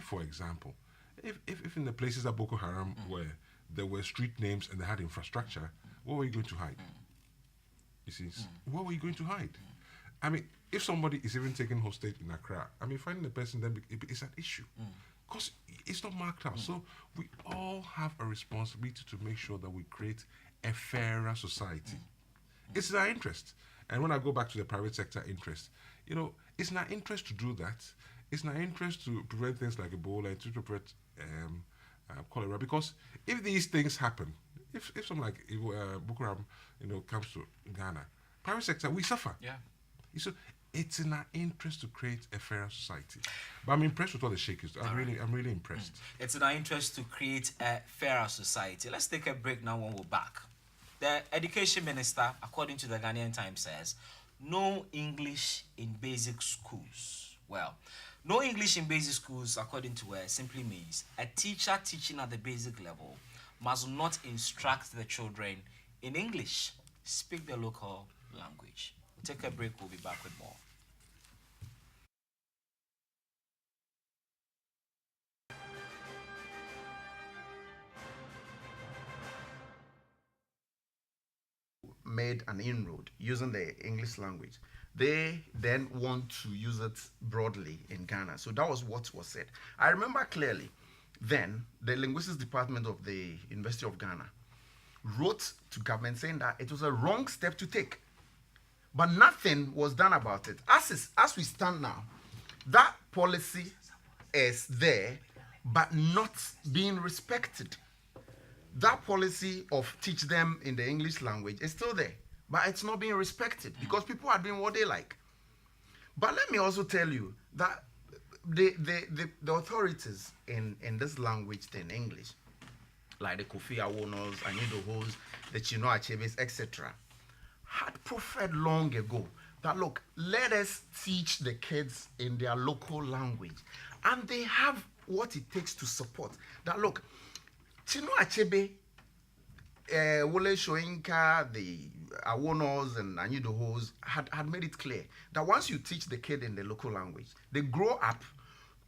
for example, if in the places that Boko Haram were, there were street names and they had infrastructure, what were you going to hide? You see, what were you going to hide? I mean, if somebody is even taken hostage in Accra, I mean, finding the person then is an issue. Because it's not marked out. So we all have a responsibility to make sure that we create a fairer society. It's in our interest. And when I go back to the private sector interest, it's in our interest to do that. It's in our interest to prevent things like Ebola and to prevent cholera. Because if these things happen, if something like Boko Haram, comes to Ghana, private sector, we suffer. Yeah. So it's in our interest to create a fairer society. But I'm impressed with what the Sheikh is doing. I'm really impressed. It's in our interest to create a fairer society. Let's take a break now when we're back. The Education Minister, according to the Ghanaian Times, says no English in basic schools. Well, no English in basic schools, according to her, simply means a teacher teaching at the basic level must not instruct the children in English. Speak the local language. We'll take a break. We'll be back with more. Made an inroad using the English language. They then want to use it broadly in Ghana. So that was what was said. I remember clearly then the linguistics department of the University of Ghana wrote to government saying that it was a wrong step to take. But nothing was done about it. As we stand now, that policy is there, but not being respected. That policy of teach them in the English language is still there, but it's not being respected because people are doing what they like. But let me also tell you that the authorities in this language, in English, like the Kofi Awonos, Anido Hos, the Chino Achebes, etc., had proffered long ago that, look, let us teach the kids in their local language. And they have what it takes to support. That, look, Chino Achebe, Wole Shoinka, the Awonos and Anido Hos had made it clear that once you teach the kid in the local language, they grow up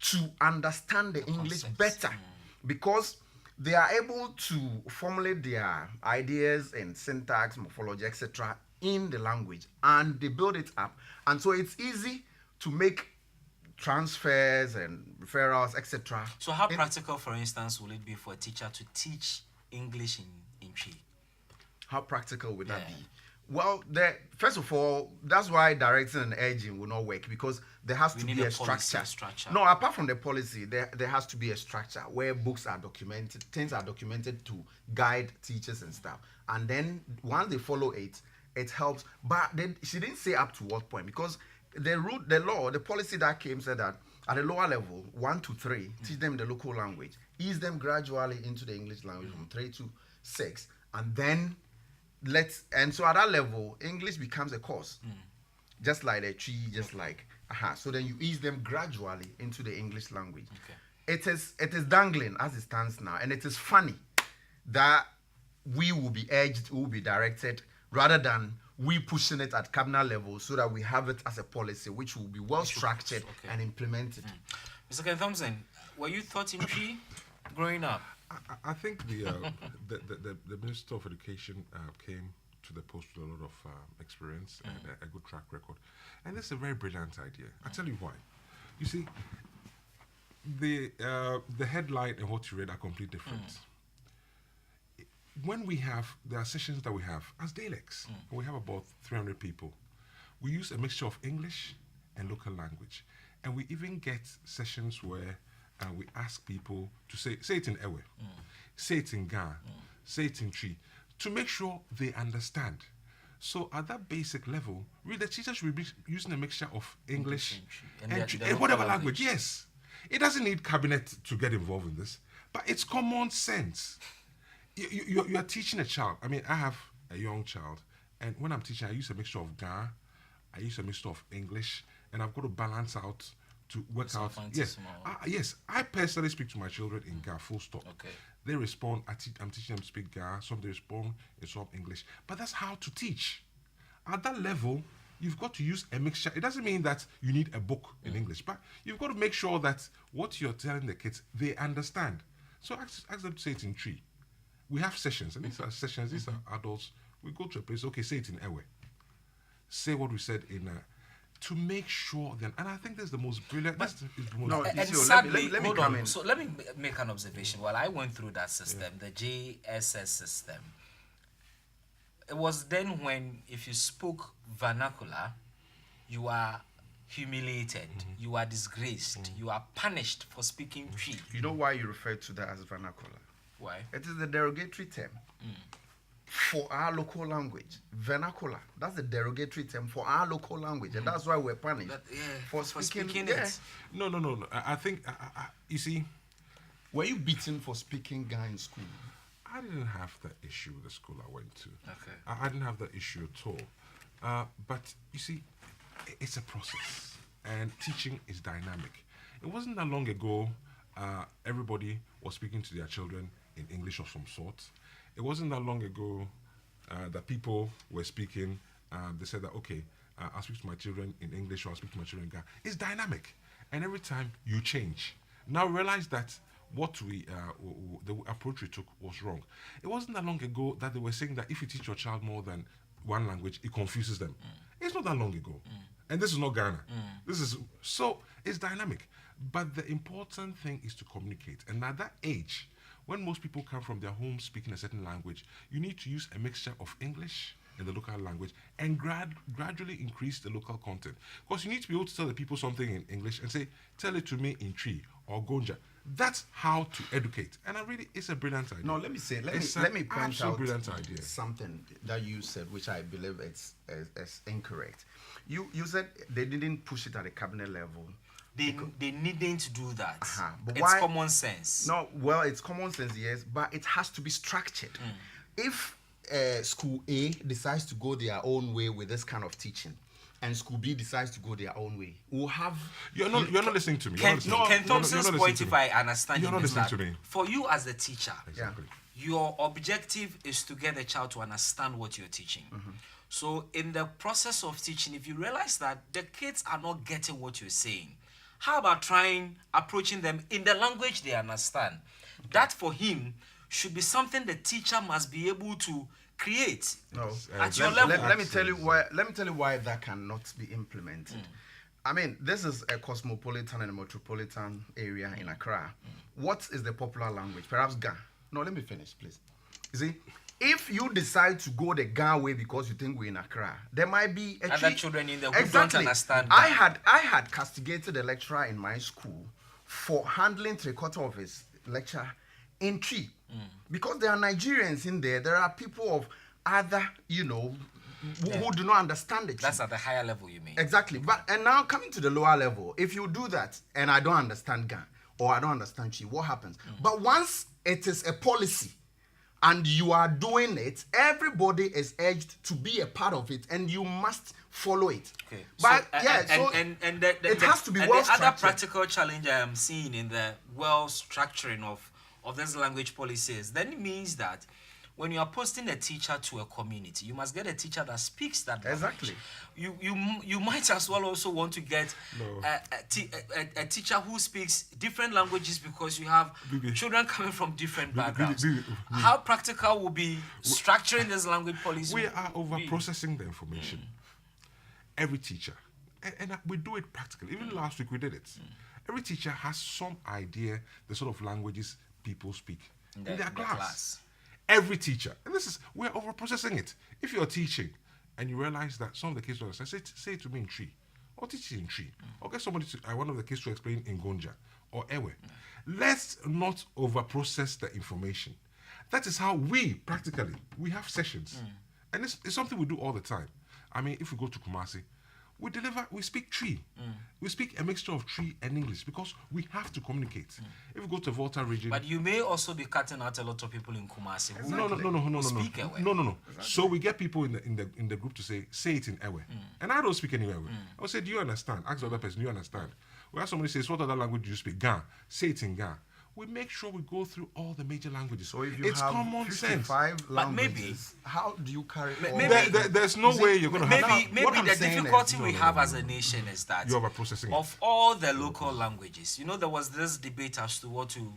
to understand the English better because they are able to formulate their ideas in syntax, morphology, etc. in the language, and they build it up. And so it's easy to make transfers and referrals, etc. So how practical, for instance, will it be for a teacher to teach English in Twi? How practical would that be? Well, first of all, that's why directing and urging will not work, because there has to be a structure. No, apart from the policy, there has to be a structure where books are documented, things are documented to guide teachers and stuff. And then once they follow it, it helps. But then she didn't say up to what point, because the policy that came said that at a lower level, 1 to 3, teach them the local language, ease them gradually into the English language from 3 to 6, and then so at that level, English becomes a course, just like the tree, just like so then you ease them gradually into the English language. It is dangling as it stands now, and it is funny that we will be urged, we will be directed, rather than we pushing it at cabinet level so that we have it as a policy which will be well structured and implemented. Mr. Ken Thompson, were you taught in Twi growing up? I think the Minister of Education came to the post with a lot of experience and a good track record. And this is a very brilliant idea. I'll tell you why. You see, the headline and what you read are completely different. When there are sessions that we have as Dalex, we have about 300 people. We use a mixture of English and local language. And we even get sessions where we ask people to say it in Ewe, say it in Ga, say it in Twi, to make sure they understand. So at that basic level, really the teacher should be using a mixture of English and whatever language. Yes. It doesn't need cabinet to get involved in this, but it's common sense. You are teaching a child. I mean, I have a young child, and when I'm teaching, I use a mixture of Ga, I use a mixture of English, and I've got to balance out to work out. Yes, yes. I personally speak to my children in Ga, full stop. They respond. I'm teaching them to speak Ga. Some they respond in some English. But that's how to teach. At that level, you've got to use a mixture. It doesn't mean that you need a book in English, but you've got to make sure that what you're telling the kids, they understand. So ask them to say it in Tree. We have sessions, and these are sessions, these are adults. We go to a place, okay, say it in Ewe. Say what we said in to make sure then, and I think that's the most brilliant. That's the most No, And so sadly, let me hold come on. in. So let me make an observation. While I went through that system, the JSS system, it was then when if you spoke vernacular, you are humiliated, you are disgraced, you are punished for speaking Twi. You know why you refer to that as vernacular? Why? It is the derogatory term for our local language. Vernacular. That's the derogatory term for our local language, and that's why we're punished for speaking it. No. I think you see, Were you beaten for speaking Ga in school? I didn't have that issue with the school I went to. Okay. I didn't have that issue at all. But you see, it's a process, and teaching is dynamic. It wasn't that long ago everybody was speaking to their children in English of some sort. It wasn't that long ago that people were speaking. They said that, okay, I'll speak to my children in English or I'll speak to my children in Ga. It's dynamic, and every time you change. Now realize that what the approach we took was wrong. It wasn't that long ago that they were saying that if you teach your child more than one language, it confuses them. It's not that long ago. And this is not Ghana. So it's dynamic. But the important thing is to communicate. And at that age, when most people come from their home speaking a certain language, you need to use a mixture of English and the local language and gradually increase the local content. Because you need to be able to tell the people something in English and say, tell it to me in Tree or Gonja. That's how to educate. And it's a brilliant idea. No, let me point out brilliant idea. something that you said, which I believe is incorrect. You said they didn't push it at the cabinet level. They needn't do that. But it's why? common sense. No, well, it's common sense, yes, but it has to be structured. If school A decides to go their own way with this kind of teaching, and school B decides to go their own way, we'll have. You're not listening to me. Ken Thompson's point, if I understand you're him, not is listening that to me. for you as the teacher, Exactly. your objective is to get the child to understand what you're teaching. So in the process of teaching, if you realize that the kids are not getting what you're saying, how about approaching them in the language they understand? That for him should be something the teacher must be able to create at your level. Let me tell you why that cannot be implemented. I mean, this is a cosmopolitan and a metropolitan area in Accra. What is the popular language? Perhaps Ga. No, let me finish, please. You see, if you decide to go the Ga way because you think we're in Accra, there might be other children in there who don't understand. I had castigated a lecturer in my school for handling 3/4 of his lecture in Tree. Because there are Nigerians in there, there are people of other, who do not understand it. That's at the higher level, you mean? Exactly. And now coming to the lower level, if you do that and I don't understand Ga or I don't understand Chi, what happens? But once it is a policy and you are doing it, everybody is urged to be a part of it and you must follow it. Okay. But it has to be well structured. The other practical challenge I am seeing in the well structuring of this language policies, then it means that when you are posting a teacher to a community, you must get a teacher that speaks that language. Exactly. You might as well also want to get a teacher who speaks different languages because you have children coming from different backgrounds. How practical will be structuring this language policy? We are over-processing the information. Every teacher, and we do it practically. Even last week we did it. Every teacher has some idea the sort of languages people speak in their class. Every teacher. And we're over-processing it. If you're teaching and you realize that some of the kids don't understand, say it to me in Tree. Or teach it in Tree. Or get somebody one of the kids to explain in Gonja or Ewe. Let's not over-process the information. That is how we have sessions. And it's something we do all the time. I mean, if we go to Kumasi, we speak Tree. We speak a mixture of Tree and English because we have to communicate. If we go to Volta region... But you may also be cutting out a lot of people in Kumasi who no. speak Ewe. No. Exactly. So we get people in the group to say it in Ewe. And I don't speak any Ewe. I will say, do you understand? Ask the other person, do you understand? We have somebody says, what other language do you speak? Ga. Say it in Ga. we make sure we go through all the major languages. So if you it's have common sense. 55 But maybe- languages, how do you carry all maybe- There's no way you're going to have Maybe what I'm the saying is- difficulty No, we no, have no, as no, a no, nation is that You're overprocessing it. of all the local languages, there was this debate as to what to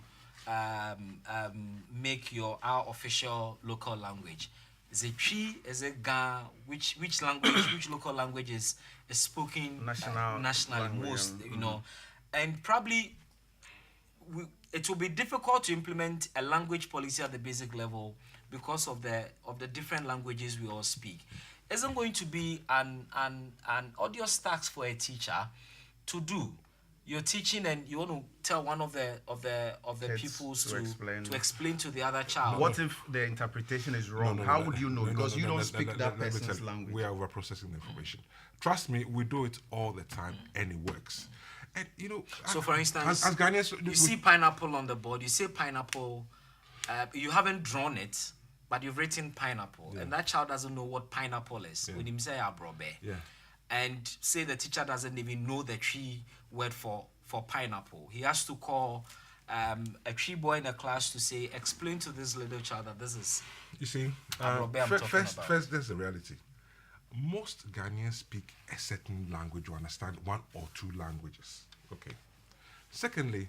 make our official local language. Is it Twi? Is it Ga? Which language? Which local language is spoken nationally language, most? And probably it will be difficult to implement a language policy at the basic level because of the different languages we all speak. Isn't going to be an odious task for a teacher to do. You're teaching and you want to tell one of the Kids pupils to to explain to the other child. What if the interpretation is wrong? How would you know? Because you don't speak that person's language. We are overprocessing the information. Trust me, we do it all the time and it works. And So, for instance, as Ghanaians, you see pineapple on the board. You say pineapple. You haven't drawn it, but you've written pineapple, and that child doesn't know what pineapple is. When him say abrobe, and say the teacher doesn't even know the tree word for pineapple. He has to call a tree boy in the class to say, explain to this little child that this is. You see, abrobe I'm talking about. first, there's the reality. Most Ghanaians speak a certain language or understand one or two languages. Okay. Secondly,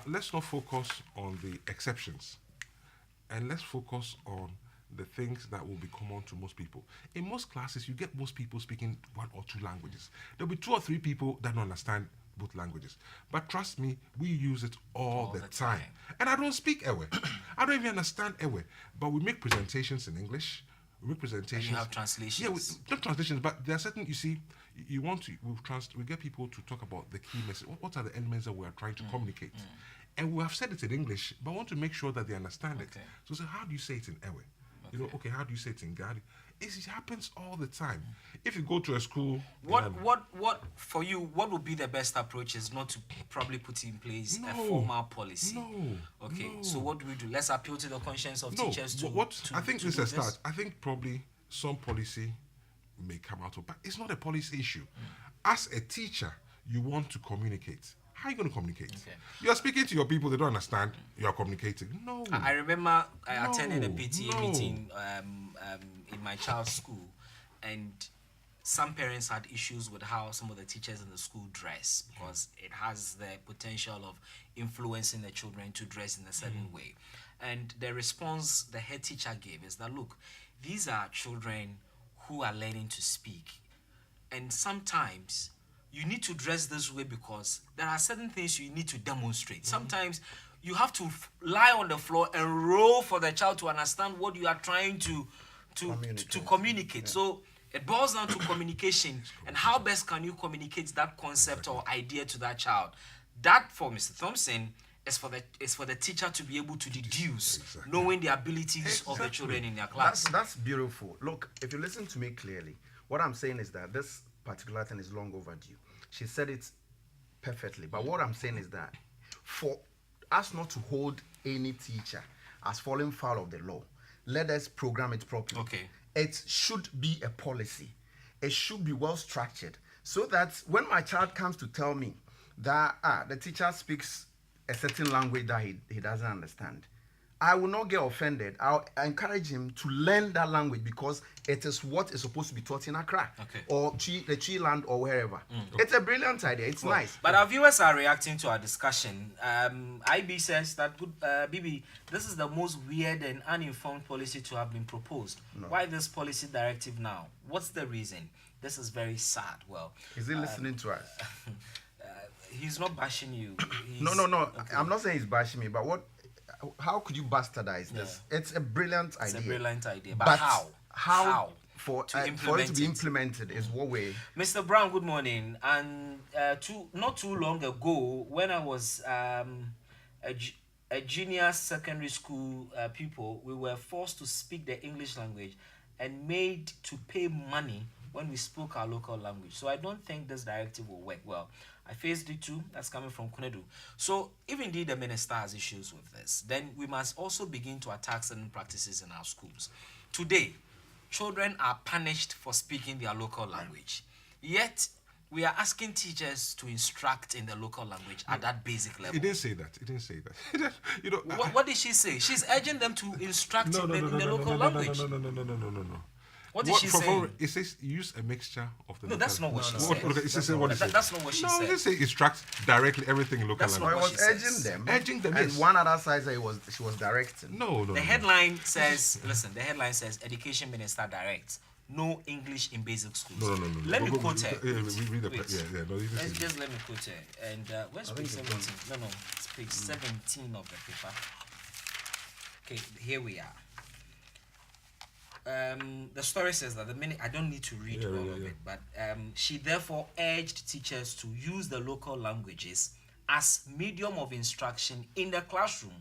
let's not focus on the exceptions, and let's focus on the things that will be common to most people. In most classes, you get most people speaking one or two languages. There'll be 2 or 3 people that don't understand both languages. But trust me, we use it all the time. And I don't speak Ewe. I don't even understand Ewe. But we make presentations in English. We make presentations. And you have translations. Yeah, not translations, but there are certain, you see, you want to, we get people to talk about the key message. What are the elements that we are trying to communicate? And we have said it in English, but I want to make sure that they understand it. So how do you say it in Ewe? How do you say it in Gadi? It happens all the time. If you go to a school... What for you, what would be the best approach is not to probably put in place a formal policy? So what do we do? Let's appeal to the conscience of teachers to I think this is a start. I think probably some policy may come out of, but it's not a policy issue. As a teacher, you want to communicate. How are you going to communicate? You're speaking to your people, they don't understand, you're communicating. No. I remember attending a PTA meeting in my child's school, and some parents had issues with how some of the teachers in the school dress, because it has the potential of influencing the children to dress in a certain way. And the response the head teacher gave is that, look, these are children who are learning to speak, and sometimes you need to dress this way because there are certain things you need to demonstrate. Sometimes you have to lie on the floor and roll for the child to understand what you are trying to communicate. So it boils down to communication, and how best can you communicate that concept or idea to that child. That, for Mr. Thompson, is for the teacher to be able to deduce, knowing the abilities of the children in their class. That's beautiful. Look, if you listen to me clearly, what I'm saying is that this particular thing is long overdue. She said it perfectly. But what I'm saying is that for us not to hold any teacher as falling foul of the law, let us program it properly. It should be a policy. It should be well structured, so that when my child comes to tell me that the teacher speaks a certain language that he doesn't understand, I will not get offended. I'll encourage him to learn that language, because it is what is supposed to be taught in Accra or the Chi land or wherever. It's a brilliant idea. It's nice. But our viewers are reacting to our discussion. IB says that, Bibi, this is the most weird and uninformed policy to have been proposed. Why this policy directive now? What's the reason? This is very sad. Well, is he listening to us? He's not bashing you. No. I'm not saying he's bashing me, but how could you bastardize this? It's a brilliant idea. It's a brilliant idea. But how? For it to be implemented is what way. Mr. Brown, good morning. And not too long ago, when I was a junior secondary school pupil, we were forced to speak the English language and made to pay money when we spoke our local language. So I don't think this directive will work well. I faced it too. That's coming from Kunedu. So if indeed the minister has issues with this, then we must also begin to attack certain practices in our schools. Today, children are punished for speaking their local language. Yet, we are asking teachers to instruct in the local language at that basic level. It didn't say that. It didn't say that. You know, What did she say? She's urging them to instruct in the local language. No. What did she say? It says use a mixture of the. No, that's not what she said. It says what it says. That's not what she No, said. it didn't say instruct directly everything in local That's language. not Well, what it was she urging says. them. Urging them, And yes. one other side said she was directing. No. The headline says, listen, the headline says, Education Minister directs no English in basic schools. No. Let me quote her. Yeah, read the. Wait. Yeah. No, you just Just let me quote her. And where's page 17? No, it's page 17 of the paper. Okay, here we are. The story says that I don't need to read all of it, but she therefore urged teachers to use the local languages as medium of instruction in the classroom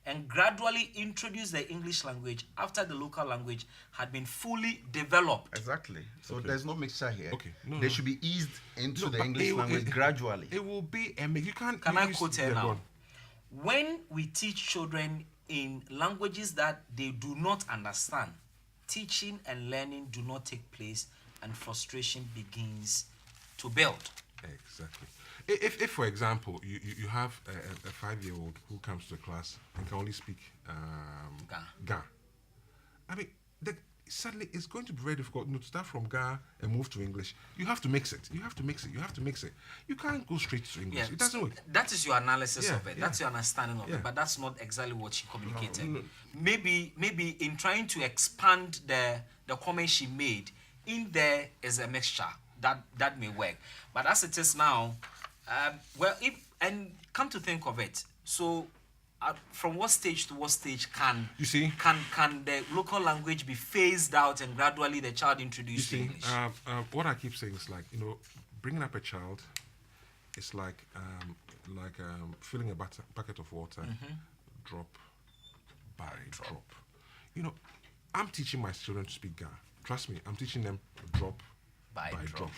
and gradually introduce the English language after the local language had been fully developed. Exactly. So there's no mixture here. Okay. They should be eased into the but English language gradually. It will be you can't. Can you I use- quote her yeah, go now? on. When we teach children in languages that they do not understand, teaching and learning do not take place and frustration begins to build. Exactly. If for example, you have a 5-year-old who comes to the class and can only speak Ga. I mean, suddenly it's going to be very difficult to start from Ga and move to English. You have to mix it. You can't go straight to English. It doesn't work. That is your analysis Yeah, of it. yeah. That's your understanding of Yeah. it. But that's not exactly what she communicated. No. Maybe in trying to expand the comment she made, in there is a mixture that may work. But as it is now, come to think of it, so from what stage to what stage can You see? can the local language be phased out and gradually the child You introduced to see, English? what I keep saying is like, bringing up a child is like filling a bucket of water, drop by drop. I'm teaching my children to speak Ga. Trust me, I'm teaching them drop by drop.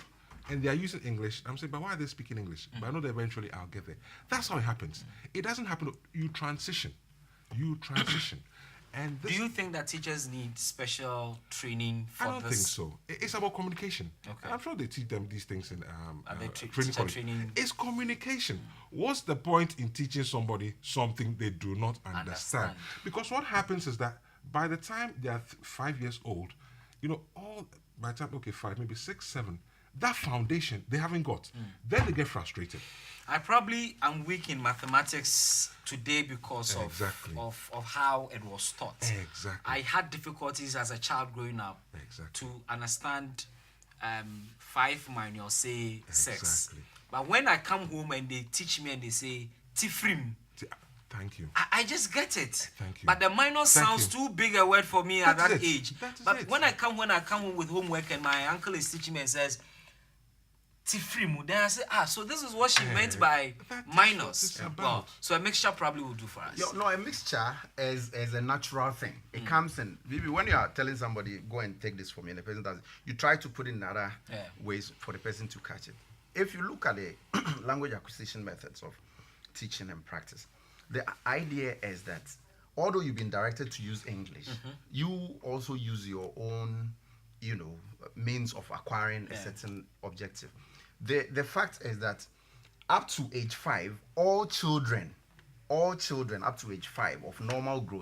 And they are using English. I'm saying, but why are they speaking English? But I know that eventually I'll get there. That's how it happens. It doesn't happen. You transition. And Do you think that teachers need special training for I don't this? think so. It's about communication. Okay. And I'm sure they teach them these things in they training teacher college. training? It's communication. What's the point in teaching somebody something they do not understand? Because what happens is that by the time they are 5 years old, by the time 5, maybe 6, 7, that foundation they haven't got. Then they get frustrated. I probably am weak in mathematics today because Exactly. of how it was taught. Exactly. I had difficulties as a child growing up Exactly. to understand 5 minus say 6. Exactly. But when I come home and they teach me and they say tifrim, Thank you. I just get it. Thank you. But the minus Thank sounds you. too big a word for me at That that is it. age. That is But it. when I come home with homework and my uncle is teaching me and says tifrimu, then I say, so this is what she meant by that is minus. what it's about. Well, so a mixture probably will do for us. No, a mixture is a natural thing. It comes in. Maybe when you are telling somebody, go and take this from me, and the person does it, you try to put in other ways for the person to catch it. If you look at the language acquisition methods of teaching and practice, the idea is that although you've been directed to use English, you also use your own, means of acquiring a certain objective. The fact is that up to age 5, all children up to age 5 of normal growth